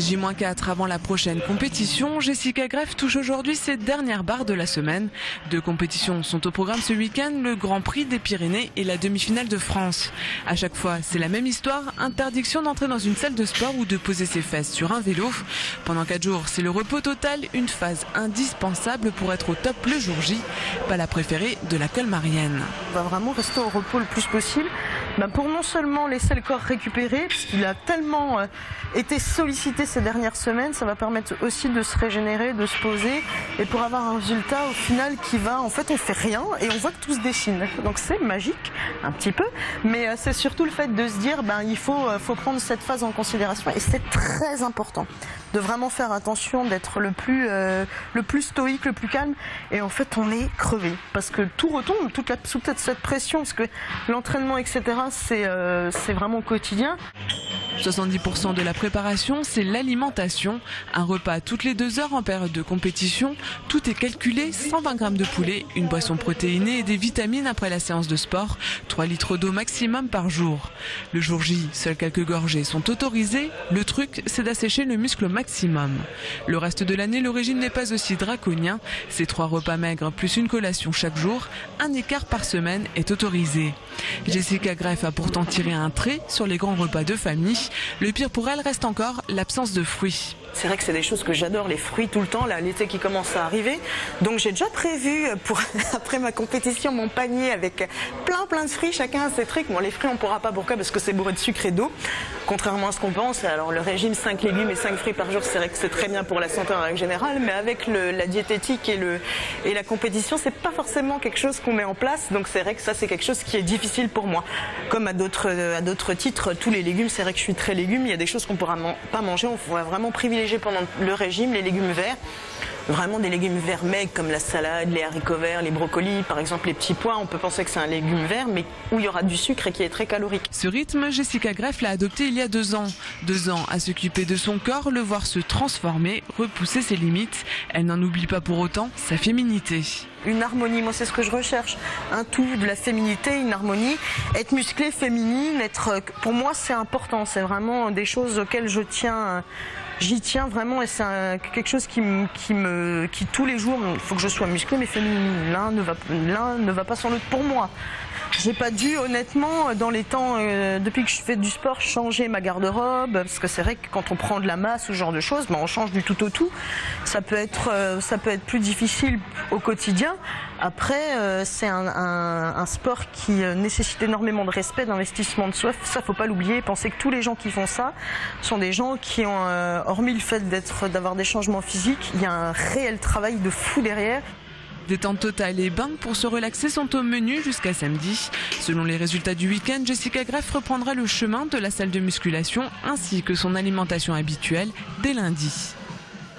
J-4 avant la prochaine compétition, Jessica Greff touche aujourd'hui ses dernières barres de la semaine. Deux compétitions sont au programme ce week-end, le Grand Prix des Pyrénées et la demi-finale de France. À chaque fois, c'est la même histoire, interdiction d'entrer dans une salle de sport ou de poser ses fesses sur un vélo. Pendant 4 jours, c'est le repos total, une phase indispensable pour être au top le jour J. Pas la préférée de la colmarienne. On va vraiment rester au repos le plus possible, pour non seulement laisser le corps récupérer, parce qu'il a tellement été sollicité ces dernières semaines, ça va permettre aussi de se régénérer, de se poser, et pour avoir un résultat au final qui va, en fait on fait rien et on voit que tout se déchine. Donc c'est magique, un petit peu, mais c'est surtout le fait de se dire, il faut prendre cette phase en considération, et c'est très important de vraiment faire attention, d'être le plus stoïque, le plus calme, et en fait on est crevé, parce que tout retombe, toute cette pression, parce que l'entraînement, etc., c'est vraiment quotidien. 70% de la préparation, c'est l'alimentation. Un repas toutes les 2 heures en période de compétition. Tout est calculé, 120 grammes de poulet, une boisson protéinée et des vitamines après la séance de sport. 3 litres d'eau maximum par jour. Le jour J, seules quelques gorgées sont autorisées. Le truc, c'est d'assécher le muscle au maximum. Le reste de l'année, le régime n'est pas aussi draconien. C'est 3 repas maigres plus une collation chaque jour. Un écart par semaine est autorisé. Jessica Greff a pourtant tiré un trait sur les grands repas de famille. Le pire pour elle reste encore l'absence de fruits. C'est vrai que c'est des choses que j'adore, les fruits tout le temps, là, l'été qui commence à arriver. Donc j'ai déjà prévu pour après ma compétition mon panier avec plein de fruits, chacun a ses trucs. Bon, les fruits on pourra pas, pourquoi ? Parce que c'est bourré de sucre et d'eau, contrairement à ce qu'on pense. Alors le régime 5 légumes et 5 fruits par jour, c'est vrai que c'est très bien pour la santé en règle générale, mais avec la diététique et la compétition, c'est pas forcément quelque chose qu'on met en place. Donc c'est vrai que ça c'est quelque chose qui est difficile pour moi. Comme à d'autres titres, tous les légumes, c'est vrai que je suis très légumes, il y a des choses qu'on pourra pas manger, on va vraiment privilégier pendant le régime les légumes verts, vraiment des légumes verts maigres comme la salade, les haricots verts, les brocolis, par exemple les petits pois, on peut penser que c'est un légume vert mais où il y aura du sucre et qui est très calorique. Ce rythme, Jessica Greff l'a adopté il y a 2 ans. 2 ans à s'occuper de son corps, le voir se transformer, repousser ses limites. Elle n'en oublie pas pour autant sa féminité. Une harmonie, moi c'est ce que je recherche, un tout, de la féminité, une harmonie, être musclée, féminine, pour moi c'est important, c'est vraiment des choses auxquelles j'y tiens vraiment, et c'est quelque chose qui tous les jours, il faut que je sois musclée mais féminine, l'un ne va pas sans l'autre pour moi. J'ai pas dû honnêtement dans les temps depuis que je fais du sport changer ma garde-robe, parce que c'est vrai que quand on prend de la masse ou ce genre de choses, on change du tout au tout. Ça peut être plus difficile au quotidien. Après c'est un sport qui nécessite énormément de respect, d'investissement de soi. Ça faut pas l'oublier. Pensez que tous les gens qui font ça sont des gens qui ont hormis le fait d'avoir des changements physiques, il y a un réel travail de fou derrière. Détente totale et bains pour se relaxer sont au menu jusqu'à samedi. Selon les résultats du week-end, Jessica Greff reprendra le chemin de la salle de musculation ainsi que son alimentation habituelle dès lundi.